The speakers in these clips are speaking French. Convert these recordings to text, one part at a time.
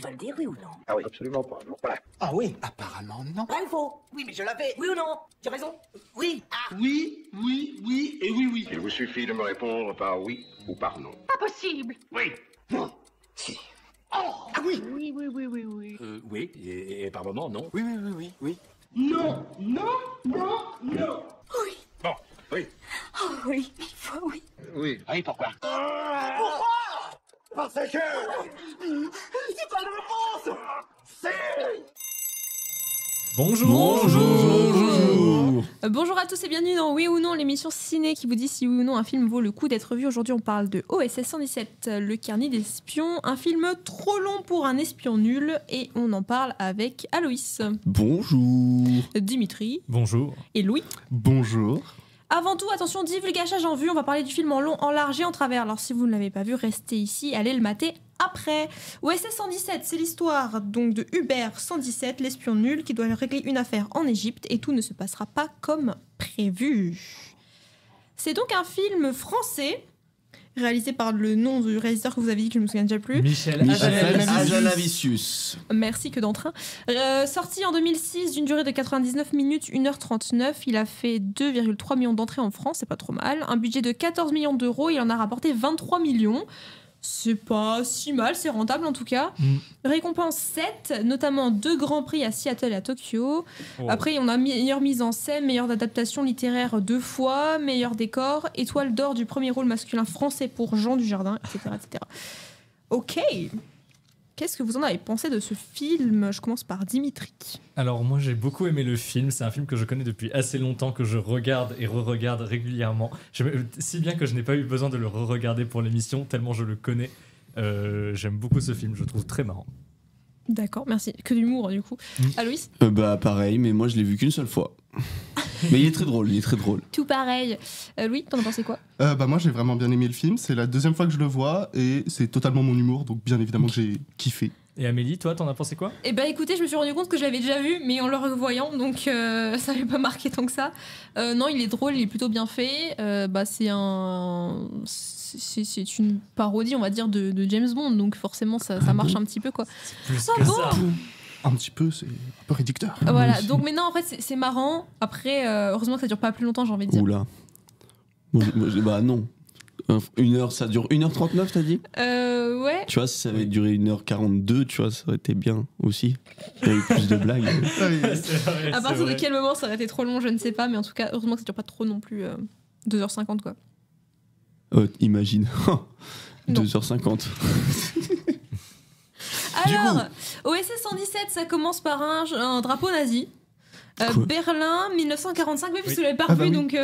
Tu vas le dire, oui ou non? Ah oui, absolument pas, non. Voilà. Ah oui, apparemment non. Vrai ou faux? Oui, mais je l'avais. Oui ou non? J'ai raison? Oui. Ah. Oui, oui et oui. Il vous suffit de me répondre par oui ou par non. Pas possible. Oui. Non. Si. Oh, ah oui. Oui. Oui, et par moment, non. Oui. Non. Oui. Bon, oui. Oh oui, il faut, oui. Oui. Ah oui, pourquoi? Parce que... C'est pas une réponse. C'est... Bonjour. Bonjour à tous et bienvenue dans Oui ou Non, l'émission ciné qui vous dit si oui ou non un film vaut le coup d'être vu. Aujourd'hui on parle de OSS 117, le carnet d'espions, un film trop long pour un espion nul, et on en parle avec Aloïs, Bonjour. Dimitri Bonjour. et Louis. Bonjour. Avant tout, attention, divulgachage en vue, on va parler du film en long, en large et en travers. Alors si vous ne l'avez pas vu, restez ici, allez le mater après. OSS 117, c'est l'histoire donc de Hubert 117, l'espion nul qui doit régler une affaire en Égypte, et tout ne se passera pas comme prévu. C'est donc un film français réalisé par le nom du réalisateur que vous avez dit que je ne me souviens déjà plus. Michel Hazanavicius. Merci que d'entrain. Sorti en 2006 d'une durée de 99 minutes, 1h39. Il a fait 2,3 millions d'entrées en France, c'est pas trop mal. Un budget de 14 millions d'euros, il en a rapporté 23 millions. C'est pas si mal, c'est rentable en tout cas. Récompense 7, notamment 2 grands prix à Seattle et à Tokyo. Après, on a meilleure mise en scène, meilleure adaptation littéraire 2 fois, meilleur décor, étoile d'or du premier rôle masculin français pour Jean Dujardin, etc. etc. Ok. Qu'est-ce que vous en avez pensé de ce film? Je commence par Dimitri. Alors moi j'ai beaucoup aimé le film, c'est un film que je connais depuis assez longtemps, que je regarde et re-regarde régulièrement. Si bien que je n'ai pas eu besoin de le re-regarder pour l'émission, tellement je le connais. J'aime beaucoup ce film, je le trouve très marrant. D'accord, merci. Que d'humour du coup. Aloïs? Bah pareil, mais moi je l'ai vu qu'une seule fois. Mais il est très drôle, Tout pareil. Louis, t'en as pensé quoi? Bah moi j'ai vraiment bien aimé le film, c'est la deuxième fois que je le vois et c'est totalement mon humour, donc bien évidemment que j'ai kiffé. Et Amélie, toi t'en as pensé quoi? Eh ben écoutez, je me suis rendu compte que je l'avais déjà vu, mais en le revoyant, donc ça m'avait pas marqué tant que ça. Non, il est drôle, il est plutôt bien fait. C'est une parodie, on va dire, de James Bond, donc forcément ça marche un petit peu quoi. Plus Ah que bon ça. Un petit peu, c'est un peu réducteur. Voilà, donc mais non, en fait c'est marrant. Après, heureusement que ça dure pas plus longtemps, j'ai envie de dire. Oula. Bah non. Une heure, ça dure 1h39, t'as dit? Ouais. Tu vois, si ça avait duré 1h42, tu vois, ça aurait été bien aussi. Il y a eu plus de blagues. C'est vrai, À partir c'est de vrai. quel moment ça aurait été trop long, je ne sais pas, mais en tout cas, heureusement que ça dure pas trop non plus 2h50 quoi. Imagine. Non. 2h50. Alors, OSS 117, ça commence par un drapeau nazi. Quoi Berlin, 1945, oui, parce que Oui. je l'avais pas Ah bah revu, oui. donc...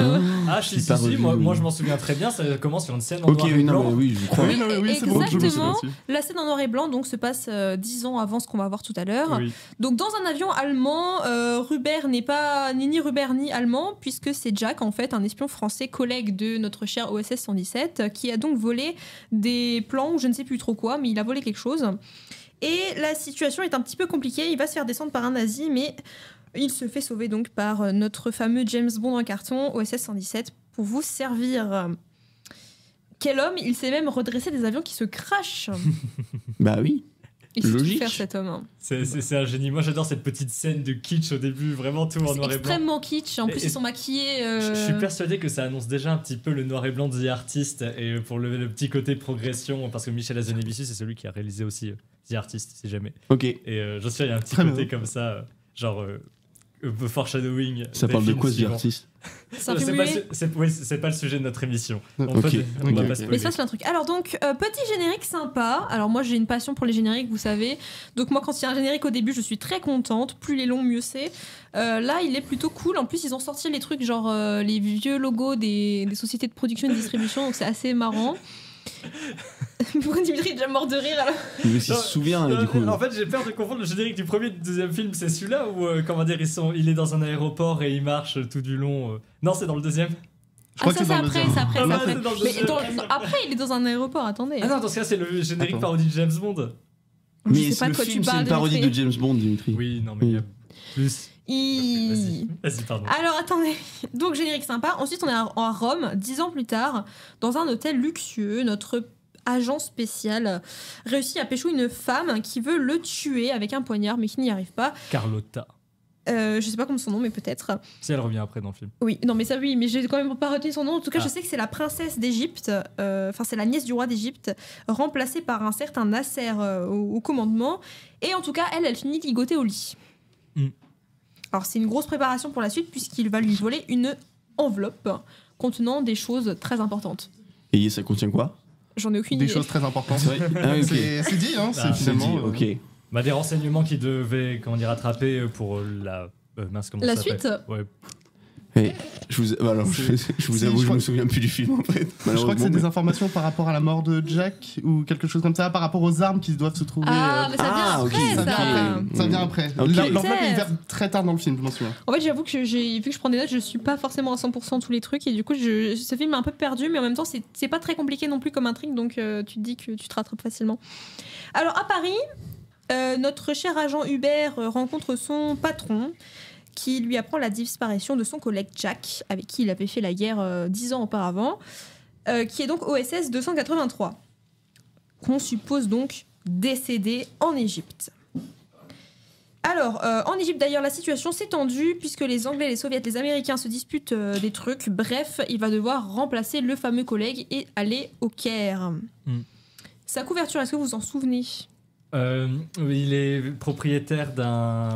Ah J'ai si, pas revu, moi oui. je m'en souviens très bien, ça commence sur une scène en Ok, noir et oui, non, blanc. mais oui, je vous crois. Oui, non, mais oui, c'est bon, je me souviens Exactement. aussi. La scène en noir et blanc donc, se passe 10 ans avant ce qu'on va voir tout à l'heure. Oui. Donc dans un avion allemand, Rubert n'est pas ni Rubert ni allemand, puisque c'est Jack, en fait, un espion français, collègue de notre cher OSS 117, qui a donc volé des plans, ou je ne sais plus trop quoi, mais il a volé quelque chose. Et la situation est un petit peu compliquée, il va se faire descendre par un nazi, mais il se fait sauver donc par notre fameux James Bond en carton, OSS 117, pour vous servir. Quel homme, il sait même redresser des avions qui se crachent. Bah oui. Il sait tout Logique. faire, cet homme. C'est un génie. Moi j'adore cette petite scène de kitsch au début, vraiment tout en C'est noir et blanc. extrêmement kitsch, en plus Et- ils sont maquillés. Je suis persuadé que ça annonce déjà un petit peu le noir et blanc de The Artist, et pour le petit côté progression, parce que Michel Hazanavicius c'est celui qui a réalisé aussi The Artist, si jamais. Ok. Et je suis sûr il y a un petit Très côté bien. comme ça, genre foreshadowing. Ça des parle de films quoi, The suivants. Artist? C'est un C'est film pas, muet. c'est pas le sujet de notre émission. On Ok. on va Ok, pas ok. spoiler. Mais ça c'est un truc. Alors donc petit générique sympa. Alors moi j'ai une passion pour les génériques, vous savez. Donc moi quand il y a un générique au début je suis très contente. Plus il est long mieux c'est. Là il est plutôt cool. En plus ils ont sorti les trucs genre les vieux logos des sociétés de production et de distribution. Donc c'est assez marrant. Pourquoi Dimitri est déjà mort de rire alors? Mais s'il Non, se souvient, non, du coup. en fait, j'ai peur de confondre le générique du premier et du deuxième film. C'est celui-là où, comment dire, il est dans un aéroport et il marche tout du long. Non, c'est dans le deuxième. Je crois ça que c'est c'est dans le après, deuxième. c'est après, Ah c'est bah, après. c'est dans le Mais deuxième. après il est dans un aéroport, attendez. Ah non, dans ce cas, c'est le générique Attends. parodie de James Bond. Je Mais sais pas le de quoi film, tu c'est parles. une parodie de Dimitri. James Bond, Dimitri. Oui, non, mais il y a plus. Vas-y, pardon. Alors attendez, donc générique sympa. Ensuite on est à Rome, 10 ans plus tard, dans un hôtel luxueux. Notre agent spécial, réussit à pécho une femme qui veut le tuer avec un poignard, mais qui n'y arrive pas. Carlotta. Je sais pas comment son nom, mais peut-être. Si elle revient après dans le film. Oui, non mais ça oui, mais j'ai quand même pas retenu son nom. En tout cas, je sais que c'est la princesse d'Égypte, enfin c'est la nièce du roi d'Égypte, remplacée par un certain Nasser au commandement. Et en tout cas, elle finit ligotée au lit. Alors c'est une grosse préparation pour la suite puisqu'il va lui voler une enveloppe contenant des choses très importantes. Et ça contient quoi? J'en ai aucune Des idée. choses très importantes. Ah, ok. C'est dit, hein, c'est finalement. Ok. Bah, des renseignements qui devaient, comment dire, attraper pour la... mince, comment La ça s'appelle suite Ouais. Et je vous avoue, je me souviens plus du film en fait. Je crois que c'est des mais- informations par rapport à la mort de Jack ou quelque chose comme ça, par rapport aux armes qui doivent se trouver. Ah, mais ça vient Ah, ok, après, ça ça. vient après. Ça vient après. Ok. L'enveloppe est ouverte très tard dans le film, je m'en souviens. En fait, j'avoue que vu que je prends des notes, je suis pas forcément à 100% tous les trucs et du coup, ce film est un peu perdu, mais en même temps, c'est pas très compliqué non plus comme intrigue, donc tu te dis que tu te rattrapes facilement. Alors, à Paris, notre cher agent Hubert rencontre son patron qui lui apprend la disparition de son collègue Jack, avec qui il avait fait la guerre 10 ans auparavant, qui est donc OSS 283, qu'on suppose donc décédé en Égypte. Alors, en Égypte d'ailleurs, la situation s'est tendue puisque les Anglais, les Soviets, les Américains se disputent des trucs. Bref, il va devoir remplacer le fameux collègue et aller au Caire. Sa couverture, est-ce que vous vous en souvenez? Il est propriétaire d'un...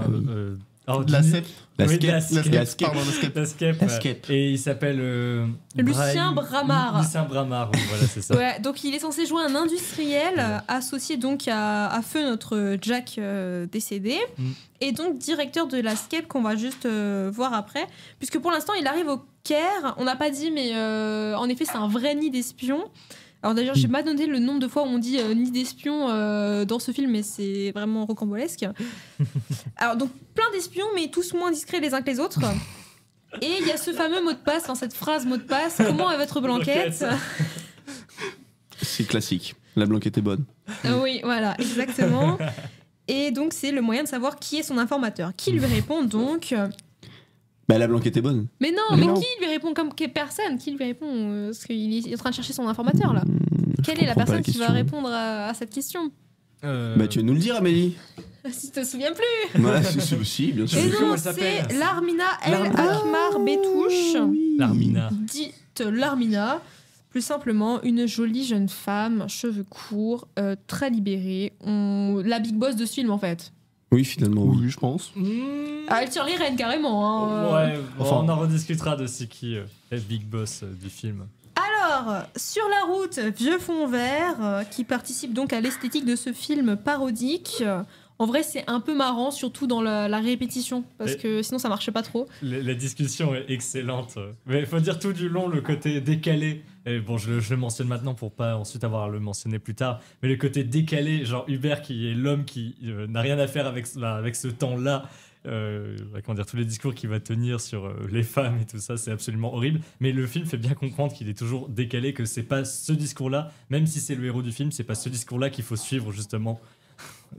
De la CEP. La Oui, skep. de la La skep. skep. Pardon, la skep. La skep, La ouais. skep. Et il s'appelle Lucien Bramard. Lucien Bramard, oui, voilà, c'est ça. Ouais, donc il est censé jouer un industriel associé donc à feu notre Jack décédé et donc directeur de la SCEP qu'on va juste voir après, puisque pour l'instant il arrive au Caire. On n'a pas dit, mais en effet c'est un vrai nid d'espions. Alors d'ailleurs j'ai pas noté le nombre de fois où on dit nid d'espions dans ce film, mais c'est vraiment rocambolesque. Alors donc plein d'espions, mais tous moins discrets les uns que les autres. Et il y a ce fameux mot de passe, enfin cette phrase mot de passe. Comment est votre blanquette? C'est classique. La blanquette est bonne. Oui, voilà, exactement. Et donc c'est le moyen de savoir qui est son informateur. Qui lui répond donc? Bah la blanquette est bonne. Mais non, mais qui lui répond comme personne? Qui lui répond parce qu'il est en train de chercher son informateur là. Quelle est la comprends pas personne la qui va question. répondre à cette question? Bah tu vas nous le dire Amélie. Si tu te souviens plus. Voilà, c'est aussi, bien sûr. Et Comment non, elle s'appelle c'est Larmina El Larmina. Akmar Betouche, Larmina. dite Larmina. Plus simplement, une jolie jeune femme, cheveux courts, très libérée. La big boss de ce film en fait. Oui, finalement, oui. Oui, je pense. Ah, elle tire les rênes carrément. Hein. Ouais, bon, Enfin. on en rediscutera de c'est qui est Big Boss du film. Alors, sur la route, Vieux fond vert, qui participe donc à l'esthétique de ce film parodique. En vrai, c'est un peu marrant, surtout dans la répétition, parce que sinon ça marchait pas trop. La discussion est excellente. Mais il faut dire tout du long le côté décalé. Et bon, je le mentionne maintenant pour pas ensuite avoir à le mentionner plus tard. Mais le côté décalé, genre Hubert qui est l'homme qui n'a rien à faire avec ce temps-là. Comment dire, tous les discours qu'il va tenir sur les femmes et tout ça, c'est absolument horrible. Mais le film fait bien comprendre qu'il est toujours décalé, que c'est pas ce discours-là, même si c'est le héros du film, c'est pas ce discours-là qu'il faut suivre justement.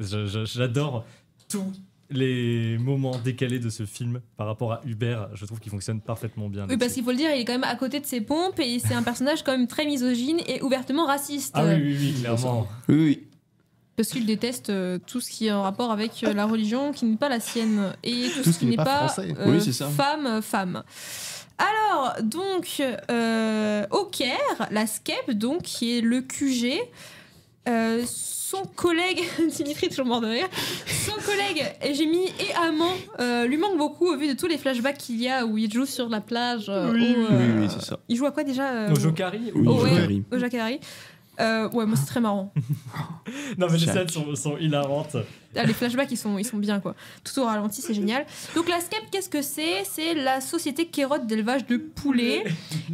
J'adore tous les moments décalés de ce film par rapport à Hubert. Je trouve qu'il fonctionne parfaitement bien. Oui, parce qu'il faut le dire, il est quand même à côté de ses pompes et c'est un personnage quand même très misogyne et ouvertement raciste. Ah oui, clairement. Oui, oui. Parce qu'il déteste tout ce qui est en rapport avec la religion qui n'est pas la sienne et tout ce qui n'est pas français. Oui, c'est ça. femme. Alors, donc, au Caire, la SCEP, donc, qui est le QG, son collègue, Dimitri est toujours mort de rire, son collègue Jémy et amant lui manque beaucoup au vu de tous les flashbacks qu'il y a où il joue sur la plage. Oui, c'est ça. Il joue à quoi déjà Au Jokari Oui, ouais, Jokari. au Jacari. Ouais, moi c'est très marrant. Non, mais les Jack. scènes sont hilarantes. Ah, les flashbacks ils sont bien quoi. Tout au ralenti, c'est génial. Donc la SCEP, qu'est-ce que c'est? C'est la société Kérotte d'élevage de poulets.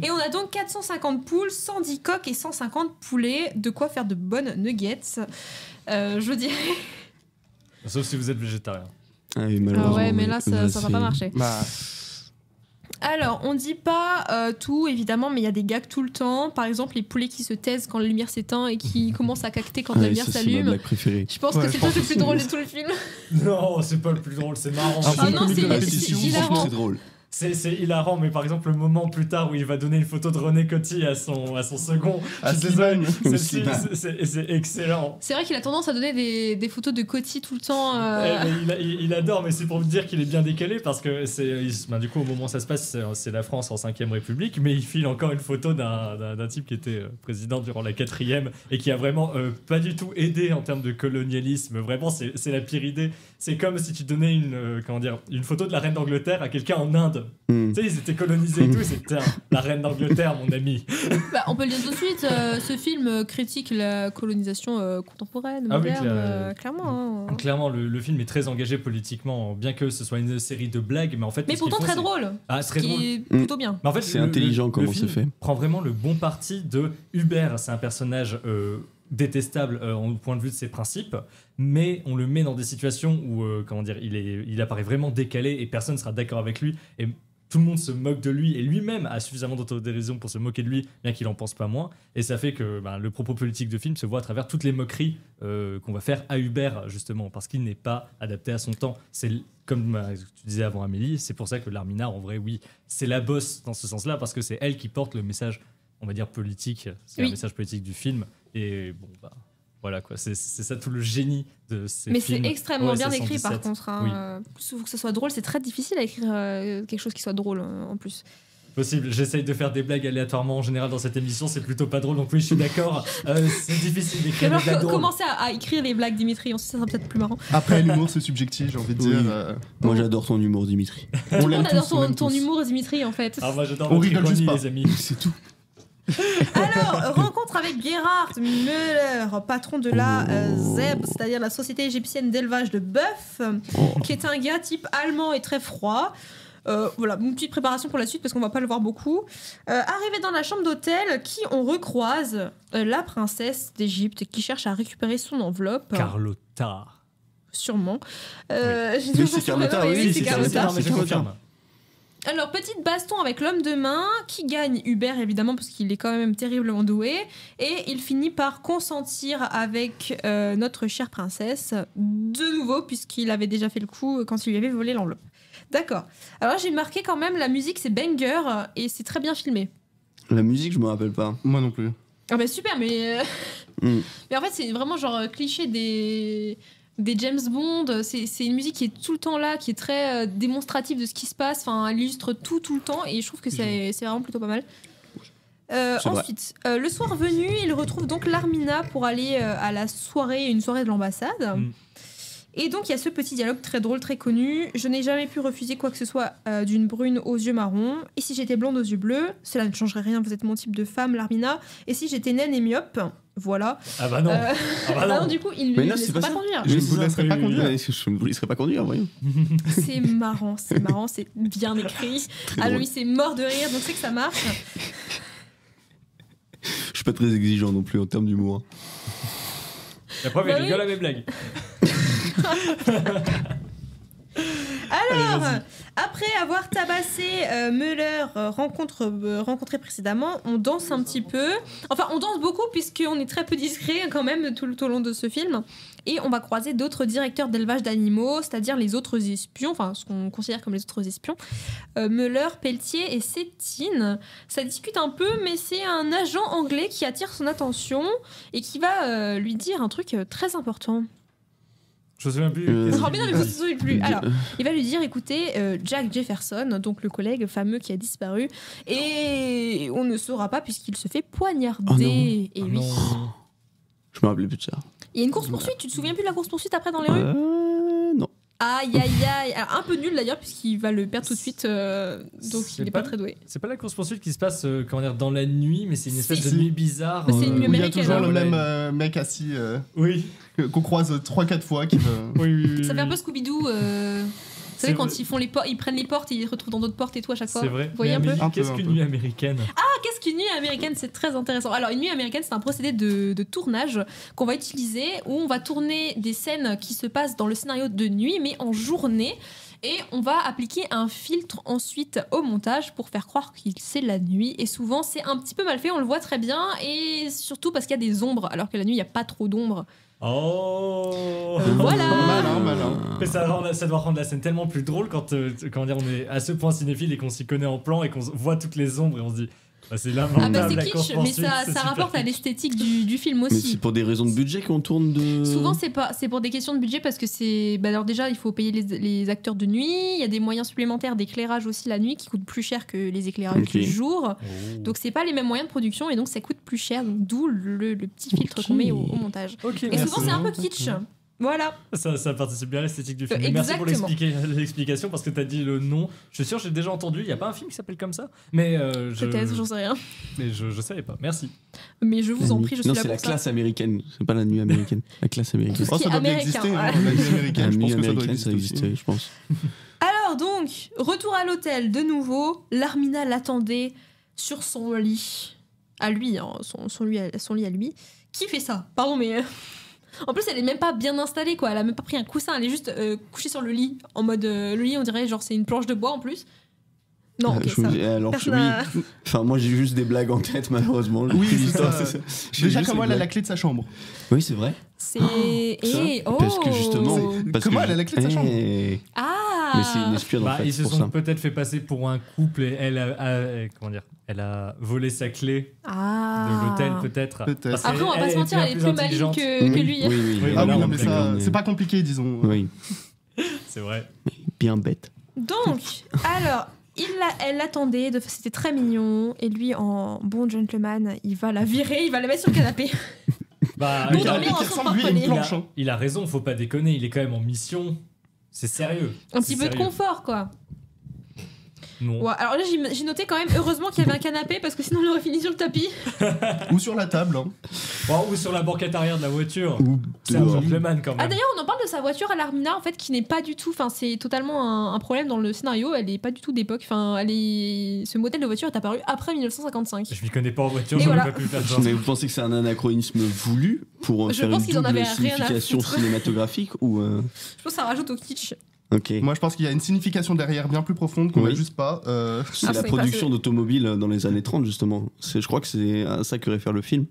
Et on a donc 450 poules, 110 coqs et 150 poulets. De quoi faire de bonnes nuggets. Je dirais. Sauf si vous êtes végétarien. Ah, oui, Ah malheureusement, ouais, mais là ça va c'est- pas marcher. Bah, Alors, on dit pas tout évidemment, mais il y a des gags tout le temps. Par exemple, les poulets qui se taisent quand la lumière s'éteint et qui commencent à cacter quand Ah, la oui, lumière ça, c'est ma s'allume. blague préférée. Je pense Ouais, que je c'est pense peut-être le plus aussi, drôle oui. de tout le film. Non, c'est pas le plus drôle, c'est marrant. Ah, Ah non, comique de c'est répétition, hilarant. C'est drôle. C'est hilarant, mais par exemple, le moment plus tard où il va donner une photo de René Coty à son second, À je suis désolé, Slimane. c'est excellent. C'est vrai qu'il a tendance à donner des photos de Coty tout le temps. Mais il adore, mais c'est pour vous dire qu'il est bien décalé parce que du coup, au moment où ça se passe, c'est la France en 5ème République, mais il file encore une photo d'un type qui était président durant la 4ème et qui a vraiment pas du tout aidé en termes de colonialisme. Vraiment, c'est la pire idée. C'est comme si tu donnais une photo de la reine d'Angleterre à quelqu'un en Inde. Tu sais, ils étaient colonisés et tout, c'était la reine d'Angleterre, mon ami. Bah, on peut le dire tout de suite, ce film critique la colonisation contemporaine, Ah oui, moderne, clairement. Hein. Clairement, le film est très engagé politiquement, bien que ce soit une série de blagues, mais en fait... Mais ce qu'ils pourtant font, très drôle. Ah, c'est très Ce drôle. qui est plutôt bien. Mais en fait, C'est intelligent comment film c'est fait. prend vraiment le bon parti de Hubert. C'est un personnage détestable au point de vue de ses principes, mais on le met dans des situations où il apparaît vraiment décalé et personne ne sera d'accord avec lui et tout le monde se moque de lui et lui-même a suffisamment d'autodérision pour se moquer de lui, bien qu'il en pense pas moins, et ça fait que le propos politique de film se voit à travers toutes les moqueries qu'on va faire à Hubert, justement, parce qu'il n'est pas adapté à son temps. C'est comme tu disais avant, Amélie, c'est pour ça que Larmina, en vrai, oui, c'est la bosse dans ce sens-là, parce que c'est elle qui porte le message, on va dire, politique, c'est le message politique du film, et bon, voilà quoi, c'est ça tout le génie de ces Mais films. c'est extrêmement bien écrit 117. par contre. Hein. Faut que ce soit drôle, c'est très difficile à écrire quelque chose qui soit drôle en plus. Possible, j'essaye de faire des blagues aléatoirement en général dans cette émission, c'est plutôt pas drôle, donc oui, je suis d'accord. C'est difficile d'écrire des blagues drôles. Commencez à écrire les blagues, Dimitri, ensuite ça sera peut-être plus marrant. Après, l'humour, c'est subjectif, j'ai envie de dire. Moi, j'adore ton humour, Dimitri. Tout le monde adore ton humour, Dimitri, en fait. Ah, moi j'adore On votre rigole juste ironie, pas. les amis. C'est tout. Alors, rencontre avec Gerhard Müller, patron de la ZEB, c'est-à-dire la société égyptienne d'élevage de bœuf, qui est un gars type allemand et très froid. Voilà, une petite préparation pour la suite parce qu'on va pas le voir beaucoup. Arrivé dans la chambre d'hôtel, qui on recroise la princesse d'Égypte qui cherche à récupérer son enveloppe. Carlotta. Sûrement. Oui. J'ai toujours c'est pas sûr, Carlotta, mais oui, c'est c'est Carlotta. mais je confirme. Alors, petite baston avec l'homme de main qui gagne Hubert, évidemment, parce qu'il est quand même terriblement doué. Et il finit par consentir avec notre chère princesse, de nouveau, puisqu'il avait déjà fait le coup quand il lui avait volé l'enveloppe. D'accord. Alors là, j'ai marqué quand même, la musique, c'est banger et c'est très bien filmé. La musique, je me rappelle pas. Moi non plus. Ah bah super, mais... mais en fait, c'est vraiment genre cliché des James Bond, c'est une musique qui est tout le temps là, qui est très démonstrative de ce qui se passe, enfin, elle illustre tout le temps, et je trouve que c'est vraiment plutôt pas mal. Ensuite, le soir venu, il retrouve donc Larmina pour aller à la soirée, une soirée de l'ambassade. Et donc il y a ce petit dialogue très drôle, très connu. Je n'ai jamais pu refuser quoi que ce soit d'une brune aux yeux marrons. Et si j'étais blonde aux yeux bleus, cela ne changerait rien, vous êtes mon type de femme, Larmina. Et si j'étais naine et myope, voilà. Ah bah non. Non, du coup, il ne laisse pas conduire. Je ne vous laisserai pas conduire. Je ne vous laisserai pas conduire, voyons. C'est marrant, c'est bien écrit. Ah oui, c'est mort de rire, donc c'est que ça marche. Je suis pas très exigeant non plus en termes d'humour. La preuve, Bah il oui. rigole à mes blagues. Alors, Allez, après avoir tabassé Müller rencontré précédemment, on danse un petit peu. Enfin, on danse beaucoup puisqu'on est très peu discret quand même tout au long de ce film. Et on va croiser d'autres directeurs d'élevage d'animaux, c'est-à-dire les autres espions, enfin ce qu'on considère comme les autres espions. Müller, Pelletier et Sétine. Ça discute un peu, mais c'est un agent anglais qui attire son attention et qui va lui dire un truc très important. Je me souviens plus. Oh, mais non, mais vous ne vous souvenez plus. Alors, il va lui dire, écoutez, Jack Jefferson, donc le collègue fameux qui a disparu, et on ne saura pas puisqu'il se fait poignarder. Oh non. Et Ah oui. non. Je me rappelais plus de ça. Il y a une course-poursuite, tu te souviens plus de la course-poursuite après dans les rues Non. Aïe, aïe, aïe. Alors, un peu nul d'ailleurs, puisqu'il va le perdre tout de suite, donc C'est il n'est pas pas- très doué. C'est pas la course-poursuite qui se passe dans la nuit, mais c'est une espèce Si. de nuit bizarre. Mais c'est une nuit Où il y a américaine, toujours hein. le même mec assis Oui. qu'on croise 3-4 fois qui veut... Oui. Ça fait un peu Scooby-Doo. Vous savez, C'est quand vrai. ils prennent les portes et ils se retrouvent dans d'autres portes et tout à chaque fois. C'est vrai. Vous voyez Mais un peu Amélie, Un peu, qu'est-ce un qu'une peu. nuit américaine? Qu'est-ce qu'une nuit américaine? C'est très intéressant. Alors, une nuit américaine, c'est un procédé de tournage qu'on va utiliser où on va tourner des scènes qui se passent dans le scénario de nuit, mais en journée. Et on va appliquer un filtre ensuite au montage pour faire croire que c'est la nuit. Et souvent, c'est un petit peu mal fait, on le voit très bien. Et surtout parce qu'il y a des ombres, alors que la nuit, il n'y a pas trop d'ombres. Oh. Voilà. Malin. Mais ça doit rendre la scène tellement plus drôle quand comment dire, on est à ce point cinéphile et qu'on s'y connaît en plan et qu'on voit toutes les ombres et on se dit bah, c'est lamentable Ah bah la c'est kitsch, mais course-poursuite, ça c'est super rapporte à kitsch. l'esthétique du film Mais c'est aussi. pour des raisons de budget qu'on tourne de. Souvent c'est pour des questions de budget parce que c'est alors déjà il faut payer les acteurs de nuit, il y a des moyens supplémentaires d'éclairage aussi la nuit qui coûtent plus cher que les éclairages Ok. du jour. Oh. Donc c'est pas les mêmes moyens de production et donc ça coûte plus cher, donc d'où le petit filtre Ok. qu'on met au montage. Ok, Et merci. souvent c'est un peu kitsch. Voilà. Ça participe bien à l'esthétique du film. Exactement. Merci pour l'explication parce que t'as dit le nom. Je suis sûr que j'ai déjà entendu. Il n'y a pas un film qui s'appelle comme ça. Mais Peut-être, j'en sais rien. Mais je savais pas. Merci. Mais je vous en prie, je suis Non, là c'est pour la ça. classe américaine. C'est pas la nuit américaine. La classe américaine. Tout ce Oh, qui ça est doit bien américain, exister. voilà. La nuit américaine, La je nuit pense que ça doit américaine, ça exister existait, aussi. je pense. Alors donc, retour à l'hôtel de nouveau. Larmina l'attendait sur son lit. À lui, hein, son lit à lui. Qui fait ça? Pardon, mais... En plus, elle est même pas bien installée, quoi. Elle a même pas pris un coussin. Elle est juste couchée sur le lit. En mode... le lit, on dirait, genre, c'est une planche de bois, en plus. Non, ok, ça... Alors, Personne oui. n'a- Enfin, moi, j'ai juste des blagues en tête, malheureusement. Oui, c'est L'histoire, ça. c'est ça. J'ai Déjà, juste comment des elle a la blagues. clé de sa chambre? Oui, c'est vrai. C'est... Ça, oh parce que justement. parce Comment que elle a la clé de sa chambre? Ah Mais c'est une espionne, en Bah, fait. ils se pour sont ça. peut-être fait passer pour un couple et comment dire, elle a volé sa clé Ah de l'hôtel peut-être. Peut-être. Parce Après, on va qu'elle pas se mentir, elle est plus maligne intelligente. que lui. Oui, oui, Oui, Ah voilà, oui, non, on mais est d'accord, ça, on est- c'est pas compliqué, disons. Oui, C'est vrai. bien bête. Donc, alors, elle l'attendait, c'était très mignon, et lui, en bon gentleman, il va la virer, il va la mettre sur le canapé. Bah, Pour il a- dormir qui dans son ressemble, lui, à une porte-monnaie. planche. hein. il a raison, faut pas déconner, il est quand même en mission. C'est sérieux. Un C'est petit peu de sérieux. confort, quoi. Non. Ouais, alors là, j'ai noté quand même, heureusement qu'il y avait un canapé, parce que sinon, on aurait fini sur le tapis. Ou sur la table. hein. Bon, ou sur la banquette arrière de la voiture. Ou C'est un dehors. gentleman quand même. Ah, d'ailleurs, on en parle de sa voiture à l'Armina, en fait, qui n'est pas du tout, enfin, c'est totalement un problème dans le scénario, elle est pas du tout d'époque, enfin, ce modèle de voiture est apparu après 1955. Je m'y connais pas en voiture, Et j'aurais voilà. pas pu faire genre. Mais vous pensez que c'est un anachronisme voulu pour Je faire pense une qu'ils en double avaient rien à signification foutre. cinématographique ou Je pense que ça rajoute au kitsch. Ok. Moi, je pense qu'il y a une signification derrière bien plus profonde qu'on Oui. n'a juste pas. C'est Ah, la c'est production pas- d'automobiles dans les années 30 justement. Je crois que c'est à ça que réfère le film.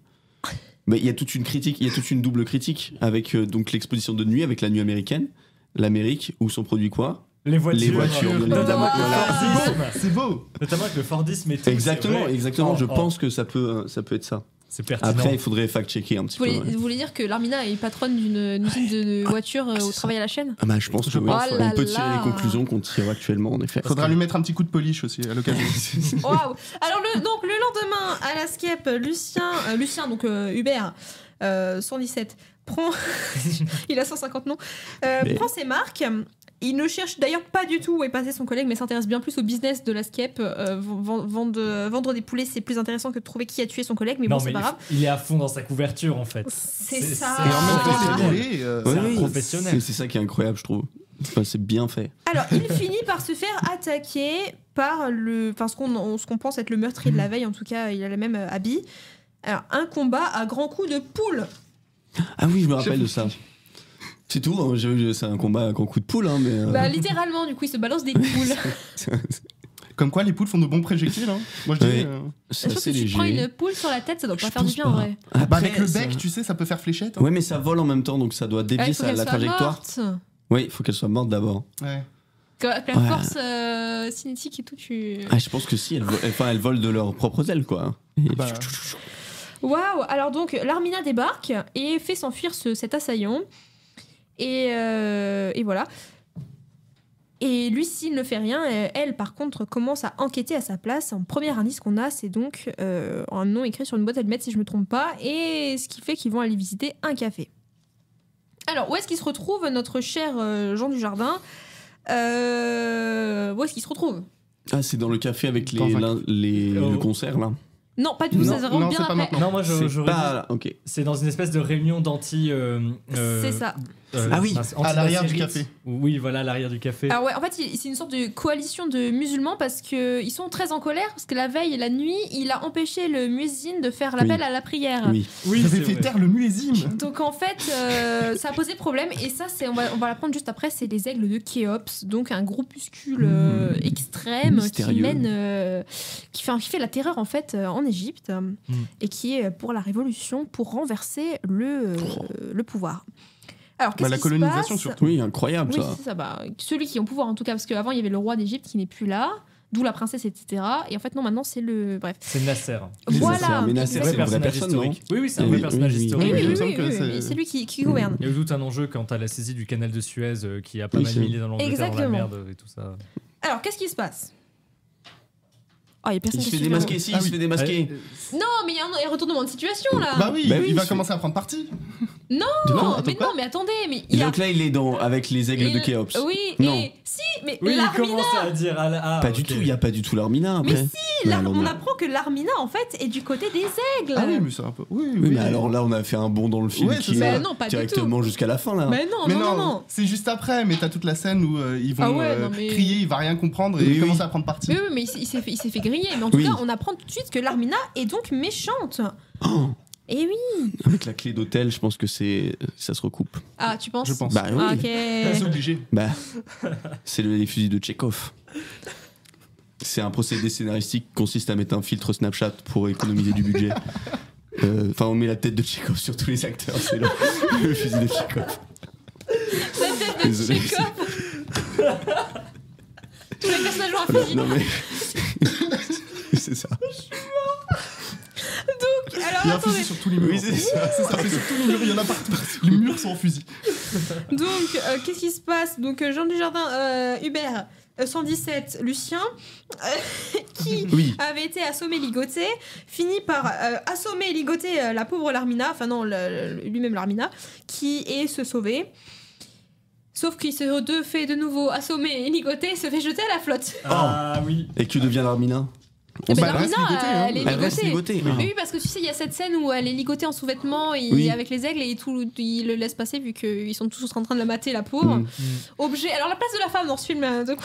Mais il y a toute une critique, il y a toute une double critique avec donc l'exposition de nuit avec la nuit américaine, l'Amérique où sont produits quoi? Les voitures. Les voitures, bien Notamment avec le évidemment. Fordisme. C'est beau. Notamment avec le Fordisme et tout. Exactement, c'est vrai. exactement. Oh, Je oh, pense que ça peut être ça. C'est pertinent. Après, il faudrait fact-checker un petit Vous peu. voulez, ouais. vous voulez dire que l'Armina est patronne d'une usine de voitures au c'est travail à la chaîne? Ah bah, je pense que Je oui. pense, Oh ouais. là On peut tirer là. les conclusions qu'on tire actuellement en effet. Faudra lui mettre un petit coup de polish aussi à l'occasion. Waouh. Alors donc le lendemain à la Skep, Lucien donc Hubert 117 prend il a 150 noms prend ses marques. Il ne cherche d'ailleurs pas du tout où est passé son collègue, mais s'intéresse bien plus au business de la Skep. Vendre des poulets, c'est plus intéressant que de trouver qui a tué son collègue, mais Non, bon, c'est mais pas grave. il est à fond dans sa couverture en fait. C'est c'est- ça. Et en même temps, Ah. les poulets, C'est un professionnel. C'est ça qui est incroyable, je trouve. Enfin, c'est bien fait. Alors, il finit par se faire attaquer par ce qu'on pense être le meurtrier de la veille. En tout cas, il a le même habit. Alors, un combat à grands coups de poule. Ah oui, je me rappelle de ça. C'est tout, hein, c'est un combat à grand coup de poule, hein, mais. Bah, littéralement, du coup, il se balance des poules. Comme quoi, les poules font de bons projectiles. Hein. Moi, je Ouais. dis. C'est Je pense que assez si tu prends léger. une poule sur la tête, ça doit pas Je faire du pense bien pas. en vrai. Bah, Après, avec le ça- bec, tu sais, ça peut faire fléchette. hein. Ouais, mais ça vole en même temps, donc ça doit dévier Ouais, il faut qu'elle la soit trajectoire. morte. Oui, il faut qu'elle soit morte d'abord. Ouais. Avec la Ouais. force cinétique et tout, tu. Ah, je pense que si, elles volent de leurs propres ailes, quoi. Et- Bah, Waouh. Alors donc, l'Armina débarque et fait s'enfuir cet assaillant. Et voilà. Et lui, s'il ne fait rien, elle, par contre, commence à enquêter à sa place. Un premier indice qu'on a, c'est donc un nom écrit sur une boîte à allumettes, si je ne me trompe pas, et ce qui fait qu'ils vont aller visiter un café. Alors, où est-ce qu'il se retrouve, notre cher Jean Dujardin Où est-ce qu'il se retrouve? Ah, c'est dans le café avec Dans un- le concert, là. Non, pas du tout, Non, ça se rentre non, bien c'est pas après. maintenant. Non, moi C'est j'aurais dit. pas. Ok. C'est dans une espèce de réunion d'anti. C'est ça. Ah oui, à l'arrière du café. Oui, voilà, à l'arrière du café. Alors ouais, en fait, c'est une sorte de coalition de musulmans parce qu'ils sont très en colère parce que la veille et la nuit, il a empêché le muezzin de faire l'appel Oui. à la prière. Oui. Oui, J'avais c'est fait vrai. taire le muezzin. Donc en fait, ça a posé problème et ça, on va l'apprendre juste après, c'est les aigles de Khéops, donc un groupuscule extrême Mystérieux. qui fait la terreur en fait en Égypte et qui est pour la révolution, pour renverser le pouvoir. Alors, qu'est-ce La qui colonisation se passe surtout. Oui, incroyable Oui, ça. c'est ça. Celui qui est au pouvoir en tout cas, parce qu'avant il y avait le roi d'Égypte qui n'est plus là, d'où la princesse, etc. Et en fait non, maintenant c'est le... Bref. C'est Nasser. Voilà. Mais Nasser, c'est une vraie personnage personne, non? historique. Oui, c'est un Oui, vrai oui, personnage oui, oui. historique. Oui, il me oui, semble oui, que oui, c'est- mais c'est lui qui gouverne. Il y a eu tout un enjeu quant à la saisie du canal de Suez qui a pas Oui, mal c'est- millé dans l'Angleterre dans la Exactement. merde et tout ça. Alors, qu'est-ce qui se passe? Oh, il y a personne Il se qui fait suit démasquer, le- si, Ah il se oui. fait démasquer. Non, mais il y a un retournement de situation là. Bah oui, Bah oui, il va c'est- commencer à prendre parti. Non, attends, mais quoi non, mais attendez, mais Et il y a... donc là, il est avec les aigles de il- Khéops. Oui, Non. et si, mais Oui, il l'Armina, commence à dire. Pas du tout, il n'y a pas du tout l'Armina après. Mais Mais alors, on non. apprend que l'Armina en fait est du côté des aigles. Ah oui, mais c'est un peu. Oui, Oui, mais alors là, on a fait un bond dans le film Ouais, c'est qui ça. est Bah non, pas du directement jusqu'à la fin là. Mais non, Mais non, non. c'est juste après, mais t'as toute la scène où ils vont Ah ouais, non, mais- crier, il va rien comprendre et Oui, il commence oui. à prendre parti. Mais oui, mais il s'est fait griller. Mais en tout Oui. cas, on apprend tout de suite que l'Armina est donc méchante. Oh, Et oui. avec la clé d'hôtel, je pense que ça se recoupe. Ah, tu penses? Je pense. Bah oui. Ah, ok. C'est obligé. Bah, c'est les fusils de Tchekhov. C'est un procédé scénaristique qui consiste à mettre un filtre Snapchat pour économiser du budget. Enfin, on met la tête de Tchekhov sur tous les acteurs, c'est le fusil de Tchekhov. La tête de Désolé. Tchekhov. Tous les personnages ont un Voilà, fusil. non mais. c'est ça. Alors, Il y a un attendez. fusil sur tous les murs. Oui, c'est ça. C'est ça, c'est sur tous les murs, il y en a partout. Les murs sont en fusil. Donc, qu'est-ce qui se passe? Donc, Jean Dujardin, Hubert, 117, Lucien, qui Oui. avait été assommé, ligoté, finit par assommer et ligoter la pauvre Larmina, enfin non, lui-même Larmina, qui est se sauver. Sauf qu'il se fait de nouveau assommer et ligoter et se fait jeter à la flotte. Ah oui. Et que devient l'Armina? Mais bah, Larmina, elle reste ligotée, hein. elle est Elle reste ligotée. ligotée. Mais oui, parce que tu sais, il y a cette scène où elle est ligotée en sous-vêtements et Oui. avec les aigles et tout, ils le laissent passer vu qu'ils sont tous en train de la mater, la pauvre. Mm. Objet. Alors, la place de la femme dans ce film, de quoi?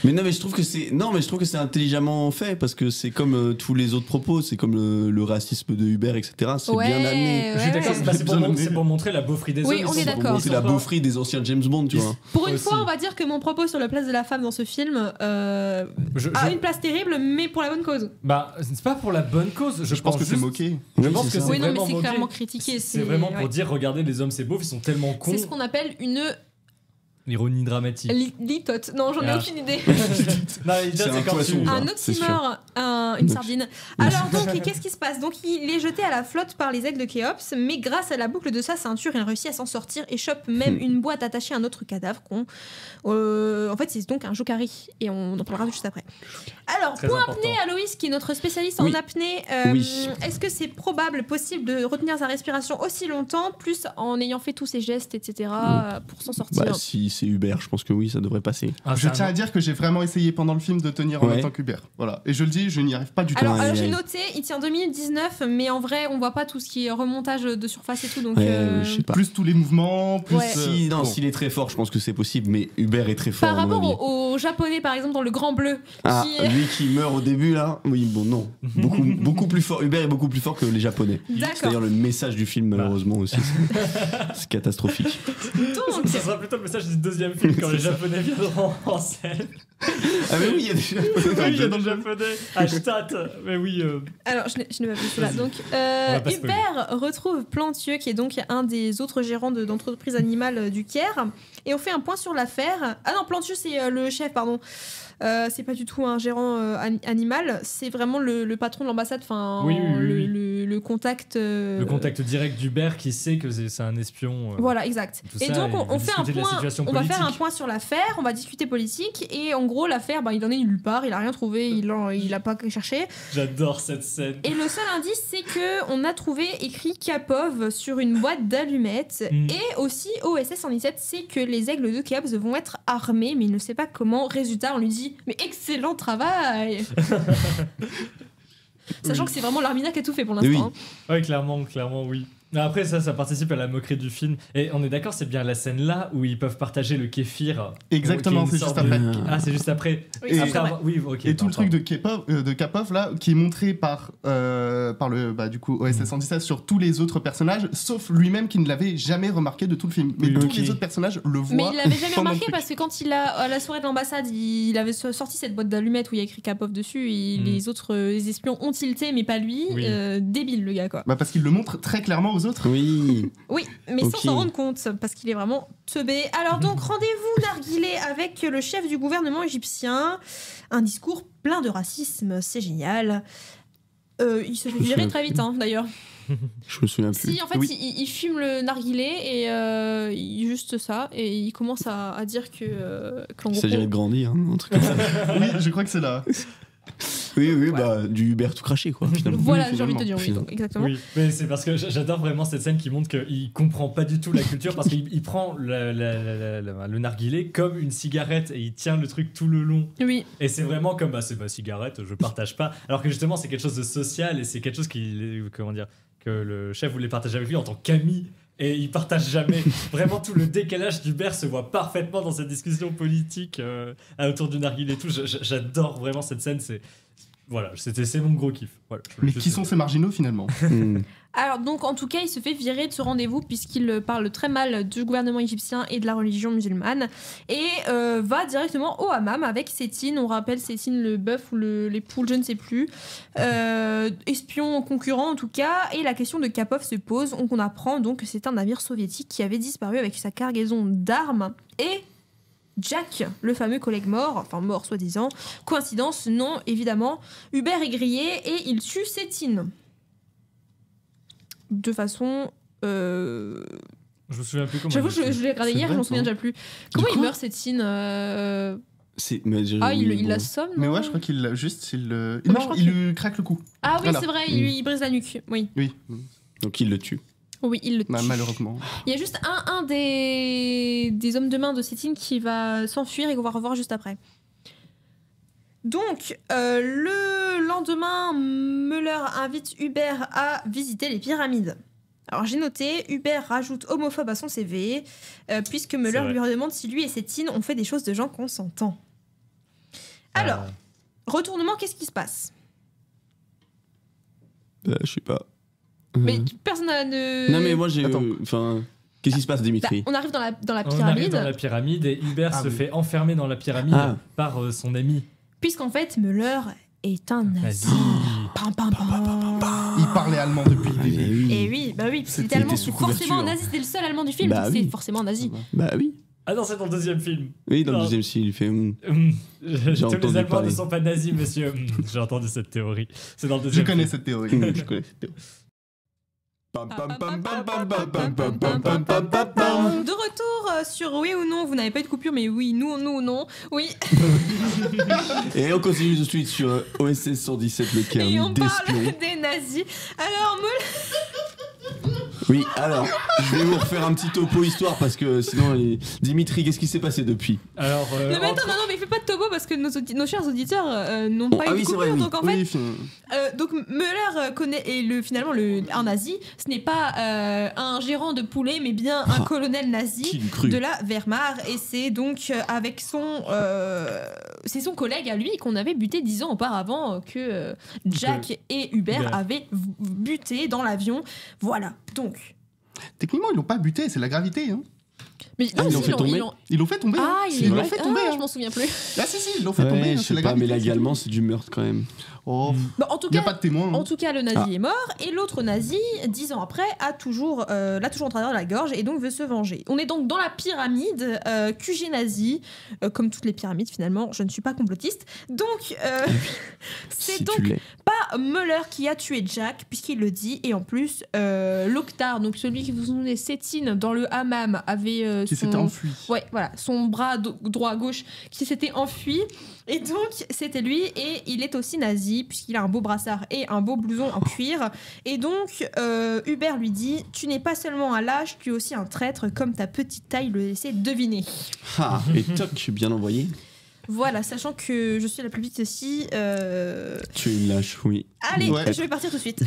Mais non, mais je trouve que c'est intelligemment fait parce que c'est comme tous les autres propos, c'est comme le racisme de Hubert, etc. C'est bien amené. Je suis d'accord, ouais. c'est pour montrer la beaufrie des Oui, hommes. on Ils est sont- d'accord. C'est la beaufrie des anciens James Bond, tu vois. Pour une Aussi. fois, on va dire que mon propos sur la place de la femme dans ce film a une place terrible, mais pour la bonne cause. Bah, c'est pas pour la bonne cause. Je pense que c'est juste- moqué. Je Oui, pense c'est que ça. c'est Oui, non, mais vraiment c'est moqué. clairement critiqué. C'est vraiment pour ouais. dire, regardez, les hommes c'est beauf, ils sont tellement cons. C'est ce qu'on appelle une L'ironie dramatique. litote. Non, j'en ai Ah. aucune idée. Non, il C'est un quand poisson, tu- ça. Un c'est sûr. oxymore, une sardine. Alors donc, qu'est-ce qui se passe? Donc, il est jeté à la flotte par les aigles de Khéops, mais grâce à la boucle de sa ceinture, il réussit à s'en sortir et chope même une boîte attachée à un autre cadavre. En fait, c'est donc un jokari, et on en parlera juste après. Alors, Très point important. apnée, Aloïs, qui est notre spécialiste Oui. en apnée. Oui. Est-ce que c'est probable, possible de retenir sa respiration aussi longtemps, plus en ayant fait tous ces gestes, etc., pour s'en sortir? Bah, si c'est Hubert, je pense que oui, ça devrait passer. Ah, Je c'est tiens un- à dire que j'ai vraiment essayé pendant le film de tenir en Ouais. même temps qu'Hubert. Voilà. Et je le dis, je n'y arrive pas du tout. Alors, Aïe, j'ai aïe. noté, il tient 2019, mais en vrai, on voit pas tout ce qui est remontage de surface et tout, donc. Je sais pas. Plus tous les mouvements, plus. Ouais. Si, non, bon. s'il est très fort, je pense que c'est possible, mais Hubert est très fort. Par à mon avis. rapport au japonais, par exemple, dans le Grand Bleu, Ah, qui lui qui meurt au début là, oui, bon, non. Beaucoup plus fort. Hubert est beaucoup plus fort que les Japonais. C'est D'accord. d'ailleurs le message du film, malheureusement aussi. C'est catastrophique. Donc, Ça sera plutôt le message du deuxième film quand les Japonais viendront en scène. Ah, mais oui, il y a des Japonais. Oui, il y a des Japonais. Hashtag. Mais oui. alors, je n'ai pas vu cela. Vas-y. Donc, va pas spoiler. Hubert retrouve Plantieux, qui est donc un des autres gérants d'entreprise animale du Caire, et on fait un point sur l'affaire. Ah non, Plantieux, c'est le chef, pardon. C'est pas du tout un gérant animal, c'est vraiment le patron de l'ambassade, enfin Oui, oui, oui, le contact. Le contact direct d'Hubert qui sait que c'est un espion. Voilà, exact. tout Et ça, donc et on vous fait un discutez de la point, situation on va faire un politique. point sur l'affaire, on va discuter politique, et en gros l'affaire, il en est nulle part, il a rien trouvé, il a pas cherché. J'adore cette scène. Et le seul indice, c'est que on a trouvé écrit Kapov sur une boîte d'allumettes. Mm. Et aussi, OSS 117, c'est que les aigles de Khéops vont être armés, mais il ne sait pas comment. Résultat, on lui dit « Mais excellent travail !» Sachant que c'est vraiment l'Armina qui a tout fait pour l'instant. Oui. hein. Ouais, clairement, oui. Mais après, ça participe à la moquerie du film. Et on est d'accord, c'est bien la scène là où ils peuvent partager le kéfir. Exactement, Qui est une c'est sorte juste de- après. Ah, c'est juste après. Oui, Et- c'est Après vrai. avoir- Oui, ok. Et tout le pardon. truc de Kapov là, qui est montré par le du coup OSS 117 sur tous les autres personnages, sauf lui-même qui ne l'avait jamais remarqué de tout le film. Mais Oui, tous ok. les autres personnages le voient. Mais il l'avait jamais pendant le remarqué truc. parce que quand à la soirée de l'ambassade, il avait sorti cette boîte d'allumettes où il y a écrit Kapov dessus et Mm. les autres les espions ont tilté, mais pas lui. Oui. Débile le gars quoi. Bah parce qu'il le montre très clairement aux aux autres. Oui. Oui, mais Ok. sans s'en rendre compte, parce qu'il est vraiment teubé. Alors donc, rendez-vous narguilé avec le chef du gouvernement égyptien. Un discours plein de racisme, c'est génial. Il se fait virer très vite, d'ailleurs. Je me souviens plus. Si, en fait, Oui. il fume le narguilé et juste ça, et il commence à dire qu'en Il gros... s'agirait de grandir, hein, un truc comme ça. Oui, je crois que c'est là. Oui, bah, du Uber tout craché, quoi, finalement. Voilà, Oui, j'ai envie de te dire, oui, finalement. donc, exactement. Oui, mais c'est parce que j'adore vraiment cette scène qui montre qu'il comprend pas du tout la culture parce qu'il prend le narguilé comme une cigarette et il tient le truc tout le long. Oui, Et c'est vraiment comme c'est ma cigarette, je partage pas. Alors que justement, c'est quelque chose de social et c'est quelque chose comment dire, que le chef voulait partager avec lui en tant qu'ami. Et il partage jamais. Vraiment, tout le décalage d'Hubert se voit parfaitement dans cette discussion politique autour du narguilé et tout. J'adore vraiment cette scène. Voilà, c'est mon gros kiff. Voilà, Mais qui sont ces marginaux finalement? Hmm. alors donc en tout cas il se fait virer de ce rendez-vous puisqu'il parle très mal du gouvernement égyptien et de la religion musulmane et va directement au hammam avec Sétine, on rappelle Sétine le bœuf ou les poules, je ne sais plus, espion concurrent en tout cas, et la question de Kapov se pose, donc on apprend donc que c'est un navire soviétique qui avait disparu avec sa cargaison d'armes et Jack, le fameux collègue mort, enfin mort soi-disant. Coïncidence? Non, évidemment. Hubert est grillé et il tue Sétine. De façon... Je me souviens plus comment. J'avoue, je l'ai regardé C'est hier, je vrai, m'en souviens ça. déjà plus. Comment il quoi meurt Sétine Mais il l'assomme, Mais non ouais, je crois qu'il juste. je Non, crois il qu'il- lui craque le cou. Ah oui, Voilà. c'est vrai, il brise la nuque. Oui, Oui, Donc il le tue. oui, il le tue. malheureusement. Il y a juste un des hommes de main de Sétine qui va s'enfuir et qu'on va revoir juste après. Donc, le lendemain, Muller invite Hubert à visiter les pyramides. Alors, j'ai noté, Hubert rajoute homophobe à son CV, puisque Muller vrai. lui demande si lui et Sétine ont fait des choses de gens consentants. Alors, retournement, qu'est-ce qui se passe? Je sais pas. Mais personne n'a de... Non, mais moi j'ai. Attends. Enfin. Qu'est-ce qui se passe, Dimitri? On arrive dans la On arrive pyramide, dans la pyramide et Hubert Ah se oui. fait enfermer dans la pyramide Ah. par son ami. puisqu'en fait, Muller est un nazi. Vas-y. Pam, pam, pam. Il parlait allemand depuis le Ah, début. mais oui. Et oui, bah oui, C'était c'était allemand, sous c'est forcément un couverture. nazi, c'était le seul allemand du film, Bah donc c'est oui. forcément un nazi. Bah oui. Ah non, c'est dans le deuxième film. Oui, dans le Non. deuxième style, il fait. Tous entendu les Allemands parler. ne sont pas nazis, monsieur. J'ai entendu cette théorie. C'est dans le Je deuxième connais film. cette théorie. Je connais cette théorie. Pam, pam, pam, pam, pam, pam, pam, pam, pam, pam, pam, pam, pam. De retour sur oui ou non, vous n'avez pas eu de coupure, mais oui, nous non, oui. Et on continue tout de suite sur OSS 117, le Et on Cairn d'espion. parle des nazis. Alors, Oui, alors, je vais vous refaire un petit topo histoire parce que sinon, Dimitri, qu'est-ce qui s'est passé depuis? Alors, non, mais attends, non, mais fais pas de topo parce que nos chers auditeurs n'ont pas Ah eu oui, de c'est coupure, vrai, oui. donc en fait, Oui, donc Müller connaît et finalement un nazi, ce n'est pas un gérant de poulet, mais bien un Ah, colonel qui nazi l'eût cru? de la Wehrmacht, et c'est donc avec c'est son collègue à lui qu'on avait buté 10 ans auparavant que Jack et Hubert Hubert. avaient buté dans l'avion. Voilà. Donc. Techniquement, ils l'ont pas buté, c'est la gravité. Hein. Mais Ah, ils l'ont fait tomber. Ils l'ont fait tomber. Ah, hein. ils l'ont fait tomber. Ah, hein. je m'en souviens plus. Ah, si, ils l'ont fait tomber. Ouais, hein, je c'est sais la pas, mais gravité. légalement, c'est du meurtre quand même. Oh, Bon, en tout il n'y a cas, pas de témoin. hein. En tout cas, le nazi Ah. est mort et l'autre nazi, 10 ans après, l'a toujours en travers de la gorge et donc veut se venger. On est donc dans la pyramide QG nazi, comme toutes les pyramides finalement. Je ne suis pas complotiste. Donc, c'est Si donc tu l'es. pas Muller qui a tué Jack, puisqu'il le dit. Et en plus, Loktar, donc celui qui vous souvenez, Sétine, dans le hammam, avait Qui s'était enfui. Ouais, voilà, son bras droit-gauche qui s'était enfui. Et donc, c'était lui, et il est aussi nazi, puisqu'il a un beau brassard et un beau blouson en cuir. Et donc, Hubert lui dit « Tu n'es pas seulement un lâche, tu es aussi un traître, comme ta petite taille le laissait deviner. Ah, et toc, bien envoyé. » Voilà, sachant que je suis la plus vite aussi. Tu es une lâche, oui. Allez, Ouais. je vais partir tout de suite.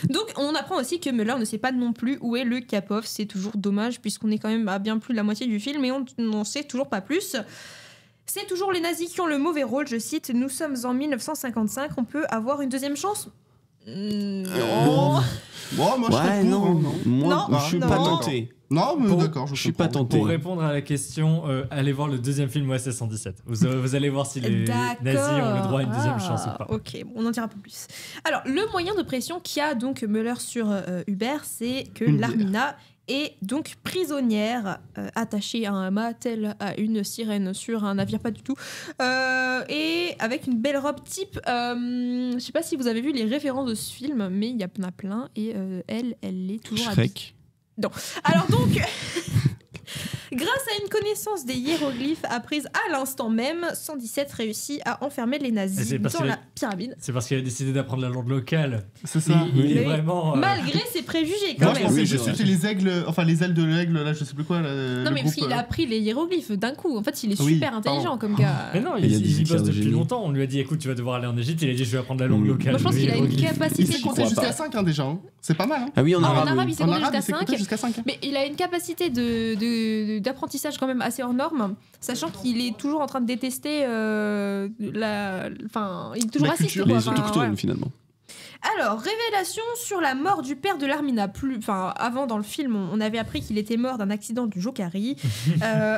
Donc, on apprend aussi que Muller ne sait pas non plus où est le Kapov. C'est toujours dommage, puisqu'on est quand même à bien plus de la moitié du film, et on n'en sait toujours pas plus. C'est toujours les nazis qui ont le mauvais rôle, je cite « Nous sommes en 1955, on peut avoir une deuxième chance ?» Non. Bon, moi je serais pour. non, hein, moi Non, je suis non. pas tenté. Non, mais Pour- d'accord, Je suis pas comprends. tenté. Pour répondre à la question, allez voir le deuxième film OSS 117. Vous allez voir si les D'accord. nazis ont le droit à une deuxième chance ou pas. Ok, on en dira un peu plus. Alors, le moyen de pression qu'a donc Mueller sur Hubert, c'est que Une l'Armina est donc prisonnière, attachée à un mât, telle à une sirène sur un navire, pas du tout, et avec une belle robe type. Je sais pas si vous avez vu les références de ce film, mais il y en a plein, et elle est toujours habillée. Shrek. Alors donc, grâce à une connaissance des hiéroglyphes apprise à l'instant même, 117 réussit à enfermer les Et nazis c'est parce dans qu'il la a- pyramide. C'est parce qu'il a décidé d'apprendre la langue locale. C'est ça. Il est Mais vraiment. Malgré ses préjugés quand Moi, je même. pensais Oui, que c'est vrai. c'était les aigles, enfin les ailes de l'aigle, là, je sais plus quoi. Non le mais parce groupe, qu'il a appris les hiéroglyphes d'un coup. En fait, il est Oui, super intelligent pardon. comme gars. Mais non, Et il y a des il éclairs bosse de depuis génie. longtemps. On lui a dit écoute, tu vas devoir aller en Égypte. Il a dit je vais apprendre la langue Mm. locale. Moi, je pense le qu'il a une hiéroglyphe. capacité Il sait compter de jusqu'à pas. 5 déjà. Hein. C'est pas mal. Hein. Ah oui, en En arabe. arabe, oui. il sait En compter arabe, il sait jusqu'à compter 5. jusqu'à 5. Mais il a une capacité d'apprentissage quand même assez hors norme, sachant qu'il est toujours en train de détester enfin, il est toujours La raciste. culture. quoi. Les Enfin, autochtones ouais. finalement. Alors, révélation sur la mort du père de l'Armina. Avant, dans le film, on avait appris qu'il était mort d'un accident du Jokari.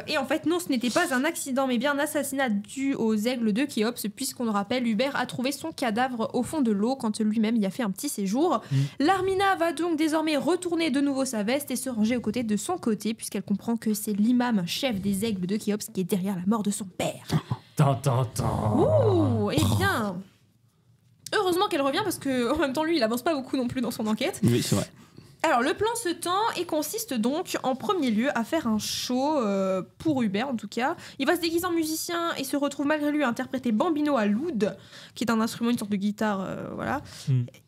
Et en fait, non, ce n'était pas un accident, mais bien un assassinat dû aux aigles de Khéops, puisqu'on le rappelle, Hubert a trouvé son cadavre au fond de l'eau quand lui-même y a fait un petit séjour. L'Armina va donc désormais retourner de nouveau sa veste et se ranger aux côtés de son côté, puisqu'elle comprend que c'est l'imam chef des aigles de Khéops qui est derrière la mort de son père. Tan, tan, tan. Ouh, eh bien... Heureusement qu'elle revient parce que en même temps lui il avance pas beaucoup non plus dans son enquête. Oui, c'est vrai. Alors le plan se tend et consiste donc en premier lieu à faire un show pour Hubert en tout cas. Il va se déguiser en musicien et se retrouve malgré lui à interpréter Bambino à l'oud, qui est un instrument, une sorte de guitare, voilà.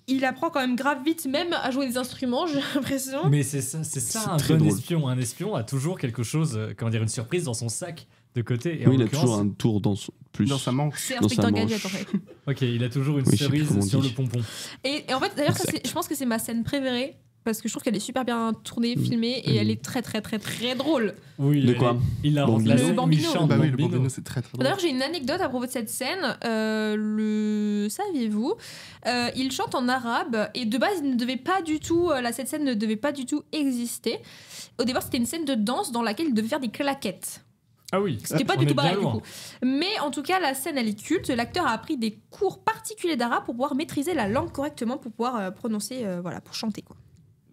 Il apprend quand même grave vite même à jouer des instruments, j'ai l'impression. Mais c'est ça C'est un très bon drôle. espion. Un espion a toujours quelque chose, comment dire, une surprise dans son sac de côté. Et Oui, en il a l'occurrence, toujours un tour dans son plus. Dans sa manche. C'est dans Inspecteur sa Gadget manche. en fait. Ok, il a toujours une Oui, je sais plus comment cerise on sur dit. le pompon. Et en fait d'ailleurs ça, Exact. je pense que c'est ma scène préférée. Parce que je trouve qu'elle est super bien tournée, filmée, et elle est très très très très drôle. Oui, De quoi il invente Bambino. la Le scène, Bambino. il chante Bah oui, le Bambino. Bambino, c'est très très drôle. D'ailleurs, j'ai une anecdote à propos de cette scène. Le saviez-vous Il chante en arabe et de base, il ne devait pas du tout. Cette scène ne devait pas du tout exister. Au départ, c'était une scène de danse dans laquelle il devait faire des claquettes. Ah oui, C'était pas on du est tout bien pareil du loin. coup. Mais en tout cas, la scène elle est culte. L'acteur a appris des cours particuliers d'arabe pour pouvoir maîtriser la langue correctement, pour pouvoir prononcer, voilà, pour chanter quoi.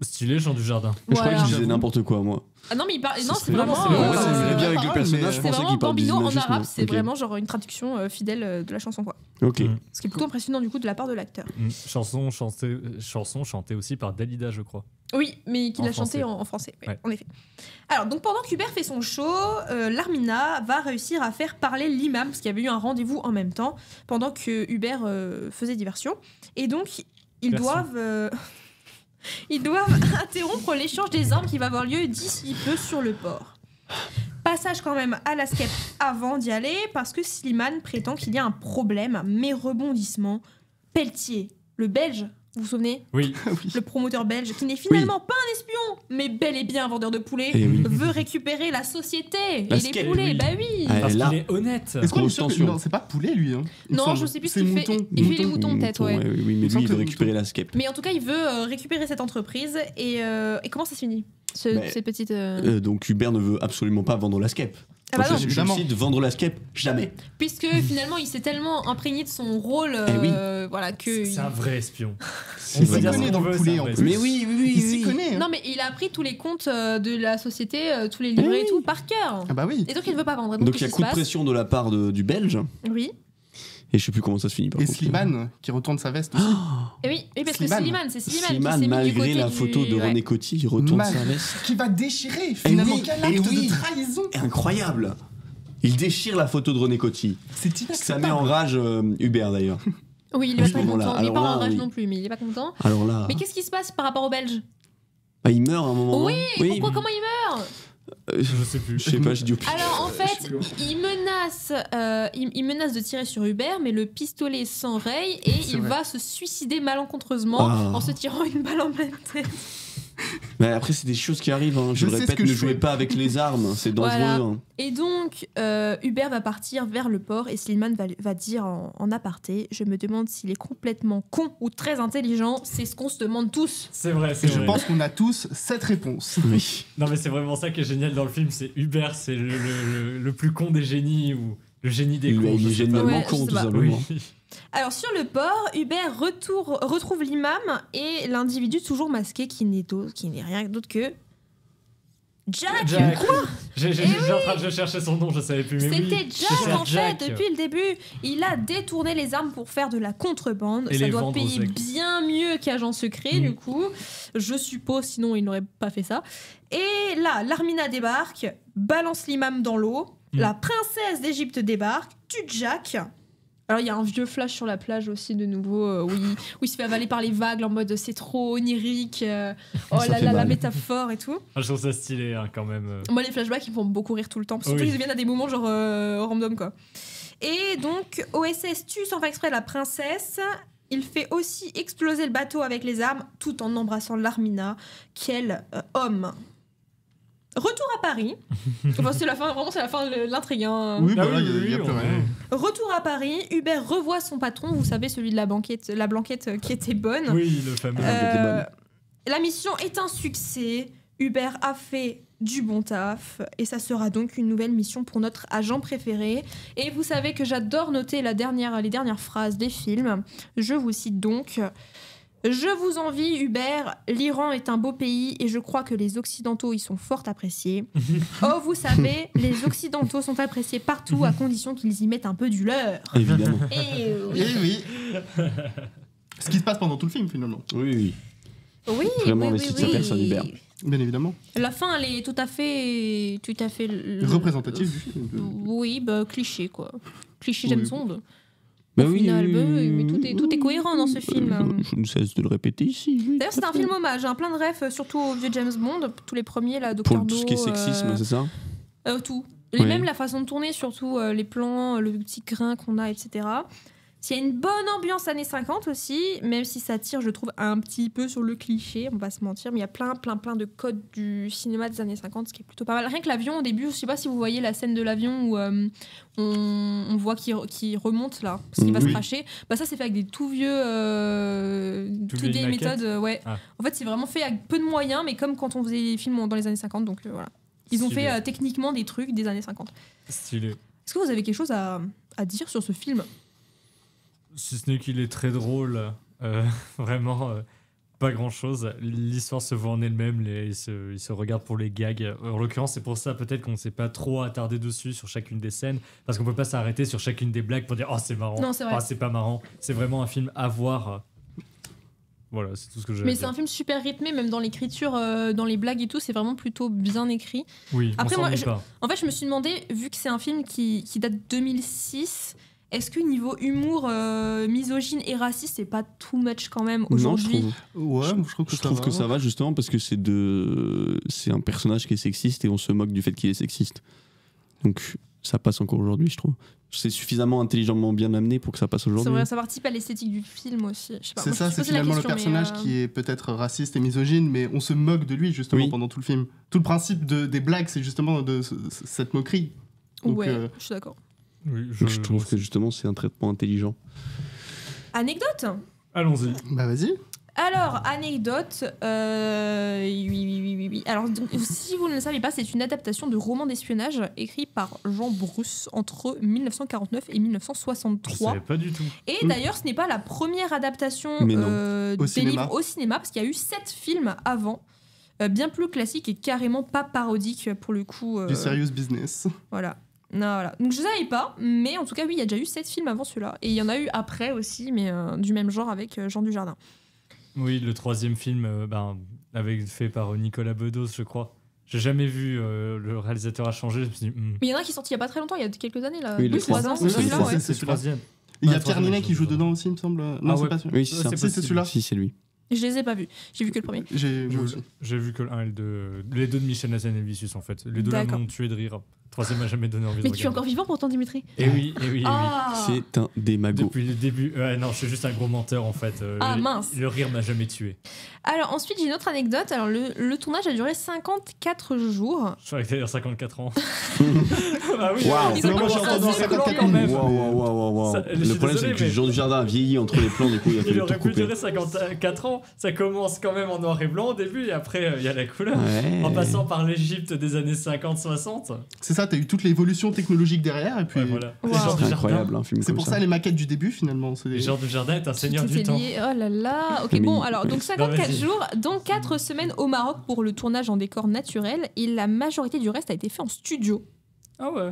Stylé, Jean du Jardin. Je croyais Voilà. qu'il disait n'importe quoi, moi. Ah non, mais il parle. Non, c'est serait- vraiment. non, c'est Ouais, ouais, ça c'est irait bien avec pas le mal, personnage, mais je C'est pensais vraiment qu'il parle Bambino en juste, arabe, mais- c'est ok. vraiment genre une traduction fidèle de la chanson quoi. Ok. Mm. Ce qui est plutôt impressionnant du coup de la part de l'acteur. Chanson chantée aussi par Dalida, je crois. Oui, mais qu'il En a chanté français. en français, oui, Ouais. en effet. Alors, donc pendant qu'Hubert fait son show, l'Armina va réussir à faire parler l'imam, parce qu'il y avait eu un rendez-vous en même temps, pendant que Hubert faisait diversion. Et donc, ils Merci. doivent... ils doivent interrompre l'échange des armes qui va avoir lieu d'ici peu sur le port. Passage quand même à la skep avant d'y aller, parce que Slimane prétend qu'il y a un problème, mais rebondissement. Pelletier, le Belge, vous vous souvenez? Oui, Le promoteur belge, qui n'est finalement pas un espion, mais bel et bien un vendeur de poulets, Eh oui. veut récupérer la société La et les skate, poulets. oui. Bah oui. Ah, parce là. qu'il est honnête. Est-ce qu'on est Grosse sûr que... tension. Non, c'est pas poulet lui. Hein, il me Non, semble. je sais plus ce C'est qu'il fait. mouton. Il fait les moutons peut-être, ouais. Oui, mais Il me lui, semble il que veut c'est récupérer mouton. la skep. Mais en tout cas, il veut récupérer cette entreprise et comment ça se finit Mais- cette petite. Donc Hubert ne veut absolument pas vendre la skep. Ah bah Donc, non, je évidemment. cite, vendre la skep, jamais. puisque finalement, il s'est tellement imprégné de son rôle, Eh oui. voilà que. C'est un vrai espion. C'est On s'y peut dire connaît ce dans qu'on le veut, poulet, c'est un en vrai plus. Mais oui, oui, oui. Il s'y oui. connaît. Hein. Non mais il a appris tous les comptes de la société, tous les livrets et tout par cœur. Ah bah oui. Et donc il ne veut pas vendre. Donc, Donc il y a qu'est-ce coup qui de se passe pression de la part du Belge. Oui. Et je sais plus comment ça se finit. Par Et contre. Slimane qui retourne sa veste aussi. Et oui, parce que Slimane. c'est Slimane qui Slimane, s'est mis du malgré côté la du- photo de ouais. René Coty, il retourne Mal. sa veste. Qui va déchirer finalement. oui, Quel et acte oui. de trahison. Incroyable. Il déchire la photo de René Coty. C'est Ça inacceptable. met en rage Hubert d'ailleurs. Oui, il À est ce pas moment-là. content. Il est Alors pas là, en rage oui. non plus, mais il est pas content. Alors là, Mais qu'est-ce qui se passe par rapport aux Belges il meurt à un moment. Oui, pourquoi Comment il meurt Je sais plus. Je sais pas, j'ai dit au pif. Alors en fait, il menace de tirer sur Hubert, mais le pistolet s'enraye et C'est il vrai. va se suicider malencontreusement Ah. en se tirant une balle en pleine tête. Mais après, c'est des choses qui arrivent. Hein. Je Je le sais répète, ce que ne je jouez fais. pas avec les armes, c'est dangereux. Voilà. Hein. Et donc, Hubert va partir vers le port et Slimane va dire en aparté, je me demande s'il est complètement con ou très intelligent, c'est ce qu'on se demande tous. C'est vrai, c'est Je vrai. pense qu'on a tous cette réponse. Oui. Non, mais c'est vraiment ça qui est génial dans le film. C'est Hubert, c'est le plus con des génies ou le génie des cons. Il je est sais pas. génialement Ouais, je con, sais tout pas. simplement. Oui. Alors sur le port, Hubert retrouve l'imam et l'individu toujours masqué qui n'est rien d'autre que Jack. Jack. Quoi J'étais en train de chercher son nom, je savais plus. Mais C'était oui, Jack c'est en Jack. fait depuis le début. Il a détourné les armes pour faire de la contrebande. Et Ça les doit vendre aux payer ex. bien mieux qu'agent secret du coup. Je suppose, sinon il n'aurait pas fait ça. Et là, l'Armina débarque, balance l'imam dans l'eau. La princesse d'Égypte débarque, tue Jack. Alors il y a un vieux flash sur la plage aussi de nouveau où il se fait avaler par les vagues en mode c'est trop onirique. Oh Ça là fait là, la mal. métaphore et tout. Ah, je trouve ça stylé hein, quand même. Moi, les flashbacks, ils me font beaucoup rire tout le temps. Surtout Oui. qu'ils deviennent à des moments genre random, quoi. Et donc, OSS tue sans faire exprès la princesse. Il fait aussi exploser le bateau avec les armes, tout en embrassant l'Armina. Quel homme! Retour à Paris. Enfin, c'est la fin, vraiment, c'est la fin de l'intrigue. Hein. Oui, Ah voilà, oui, il y a oui, plus on rien. est- Retour à Paris, Hubert revoit son patron, vous savez, celui de la blanquette qui était bonne. Oui, le fameux. La mission est un succès. Hubert a fait du bon taf et ça sera donc une nouvelle mission pour notre agent préféré. Et vous savez que j'adore noter les dernières phrases des films. Je vous cite donc. Je vous envie, Hubert. L'Iran est un beau pays et je crois que les Occidentaux y sont fort appréciés. Oh, vous savez, les Occidentaux sont appréciés partout à condition qu'ils y mettent un peu du leur. Évidemment. Et Eh oui. Ce qui se passe pendant tout le film, finalement. Oui, oui. oui, Vraiment oui, investi oui, de sa oui. personne, Hubert. Bien évidemment. La fin, elle est tout à fait Représentatif du film. Oui, bah cliché quoi. Cliché Oui. James Bond. Bah Au oui, final, oui, bah, oui, mais oui, tout est cohérent dans ce film. Je ne cesse de le répéter ici. oui, D'ailleurs, tout c'est à un fait. film hommage, hein, plein de refs, surtout au vieux James Bond, tous les premiers là, Pour Dr. tout ce qui est sexisme, c'est ça Tout. Oui. Même la façon de tourner, surtout les plans, le petit grain qu'on a, etc. S'il y a une bonne ambiance années 50 aussi, même si ça tire, je trouve, un petit peu sur le cliché, on va pas se mentir, mais il y a plein de codes du cinéma des années 50, ce qui est plutôt pas mal. Rien que l'avion, au début, je sais pas si vous voyez la scène de l'avion où on voit qu'il remonte là, parce qu'il va se Oui. cracher. Bah ça, c'est fait avec des tout vieux, Tout tout vieilles des maquettes. méthodes, ouais. Ah. En fait, c'est vraiment fait avec peu de moyens, mais comme quand on faisait les films dans les années 50, donc voilà. Ils ont Stylé. fait techniquement des trucs des années 50. Stylé. Est-ce que vous avez quelque chose à dire sur ce film? Si ce n'est qu'il est très drôle, vraiment pas grand chose. L'histoire se voit en elle-même, ils se regardent pour les gags. En l'occurrence, c'est pour ça peut-être qu'on ne s'est pas trop attardé dessus sur chacune des scènes, parce qu'on peut pas s'arrêter sur chacune des blagues pour dire oh c'est marrant, Non, c'est vrai. oh c'est pas marrant. C'est vraiment un film à voir. Voilà, c'est tout ce que j'ai à Mais dire. c'est un film super rythmé, même dans l'écriture, dans les blagues et tout, c'est vraiment plutôt bien écrit. Oui, Après, on moi, s'ennuie pas. En fait, je me suis demandé, vu que c'est un film qui date de 2006, est-ce que niveau humour misogyne et raciste, c'est pas too much quand même Non, je aujourd'hui? trouve. Ouais, je trouve que Je trouve que ça va justement parce que c'est un personnage qui est sexiste et on se moque du fait qu'il est sexiste. Donc ça passe encore aujourd'hui, je trouve. C'est suffisamment intelligemment bien amené pour que ça passe C'est aujourd'hui. vrai, ça participe à l'esthétique du film aussi. Je sais pas, C'est moi, je ça, me c'est suis posé la finalement le question, mais, personnage qui est peut-être raciste et misogyne, mais on se moque de lui justement Oui. pendant tout le film. Tout le principe des blagues, c'est justement cette moquerie. Donc, Ouais, je suis d'accord. Oui, Donc, je trouve que justement c'est un traitement intelligent. Anecdote? Allons-y. Bah vas-y. Alors, anecdote, oui. Alors, donc, si vous ne le savez pas, c'est une adaptation de roman d'espionnage écrit par Jean Bruce entre 1949 et Je 1963. savais pas du tout. Et d'ailleurs, ce n'est pas la première adaptation Mais non. des cinéma. livres au cinéma, parce qu'il y a eu 7 films avant, bien plus classiques et carrément pas parodiques pour le coup. Du serious business. Voilà. Non, voilà. Donc je ne savais pas, mais en tout cas, oui, il y a déjà eu 7 films avant celui-là. Et il y en a eu après aussi, mais du même genre avec Jean Dujardin. Oui, le troisième film, fait par Nicolas Bedos, je crois. J'ai jamais vu, le réalisateur a changé. Je me suis dit, Mais il y en a qui sont sortis il n'y a pas très longtemps, il y a quelques années là. Oui, le 3 ans, troisième, c'est oui, celui-là, c'est ouais. ça. c'est le troisième. Il y a Ouais, Pierre troisième, Ninet qui je joue sais dedans aussi, il me semble. Non, Ah c'est ouais. pas sûr. Oui, c'est ça. c'est Si, c'est possible. celui-là. Si, c'est lui. Je les ai pas vus, j'ai vu que le premier. Moi aussi. J'ai vu que le 1 et le 2. Les deux de Michel Hazanavicius, en fait. Les deux là D'accord. m'ont tué de rire. Troisième à jamais donné envie de Mais regarder. tu es encore vivant pourtant, Dimitri. Et oui, et oui, et oui. Ah. C'est un démago. Depuis le début. Non, je suis juste un gros menteur en fait. Ah, mince. Le rire m'a jamais tué. Alors ensuite, j'ai une autre anecdote. Alors le tournage a duré 54 jours. Je crois que t'allais dire 54 ans. Ah oui, Waouh. Ils ont Non, moi, j'ai commencé entendu à 54 quand même. Wow. Ça- je Le suis problème, c'est désolé, que mais- Jean Dujardin a vieilli entre les plans, du coup, il a fallu Il tout aurait pu couper. durer 54 ans. Ça commence quand même en noir et blanc au début et après il y a la couleur. Ouais. En passant par l'Égypte des années 50-60. C'est ça, t'as eu toute l'évolution technologique derrière, et puis Ouais, voilà. Wow. Et Jean C'est Dujardin- incroyable, un film c'est comme pour ça. ça les maquettes du début, finalement. Et Jean Dujardin est un seigneur Tout du est temps. lié. Oh là là. Ok, Mais bon, il- alors, donc Non, 54 vas-y. jours, dont 4 semaines au Maroc pour le tournage en décor naturel, et la majorité du reste a été fait en studio. Ah ouais.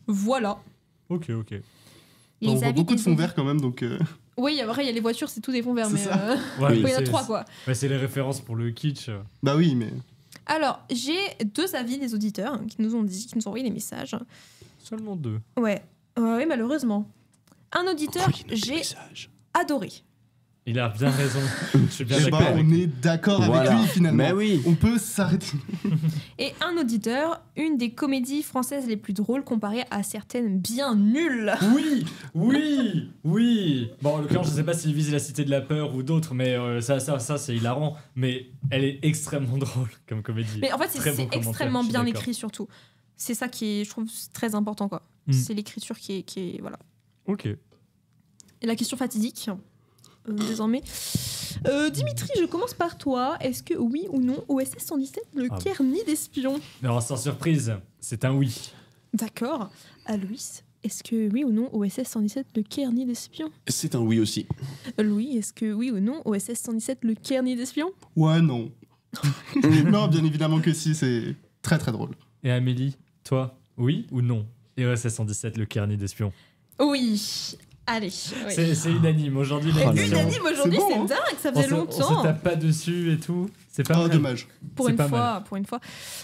Voilà. Ok. Les On voit avis beaucoup de des fonds auditeurs. verts quand même, donc. Oui, après, il y a les voitures, c'est tout des fonds verts, C'est mais. ça. Ouais, Oui. il y en a c'est- 3, quoi. Ouais, c'est les références pour le kitsch. Bah oui, mais. Alors, j'ai 2 avis des auditeurs qui nous ont envoyé des messages. Seulement 2. Ouais, malheureusement. Un auditeur, j'ai adoré. Il a bien raison. Je suis bien Eh d'accord. ben, avec on lui. est d'accord Voilà. avec lui, finalement. Mais oui. On peut s'arrêter. Et un auditeur, une des comédies françaises les plus drôles comparée à certaines bien nulles. Oui. Bon, en l'occurrence, je sais pas s'il vise La Cité de la Peur ou d'autres, mais ça c'est hilarant. Mais elle est extrêmement drôle comme comédie. Mais en fait, Très c'est bon commentaire, extrêmement je suis bien d'accord. écrit surtout. C'est ça qui est, je trouve, très important, quoi. Mm. C'est l'écriture qui est, voilà. Ok. Et la question fatidique, désormais. Dimitri, je commence par toi. Est-ce que oui ou non, OSS 117, le Ah. Cairn d'espion? Alors, sans surprise, c'est un oui. D'accord. À Louis, est-ce que oui ou non, OSS 117, le Cairn d'espion? C'est un oui aussi. Louis, est-ce que oui ou non, OSS 117, le Cairn d'espion? Ouais, non. Non, bien évidemment que si, c'est très très drôle. Et Amélie, toi, oui ou non Et OSS 117, le Carnet d'espion. Oui. Allez. Oui. C'est unanime aujourd'hui. Oh là là. Unanime aujourd'hui, C'est c'est bon, hein. dingue, ça On faisait se longtemps. tape pas dessus et tout. C'est pas Oh, mal. dommage. Pour C'est une pas fois, pour une fois.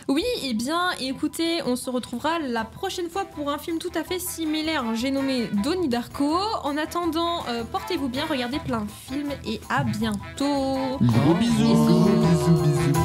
Oui, et bien, écoutez, on se retrouvera la prochaine fois pour un film tout à fait similaire. J'ai nommé Donnie Darko. En attendant, portez-vous bien, regardez plein de films et à bientôt. Gros bisous. Bisous, bisous.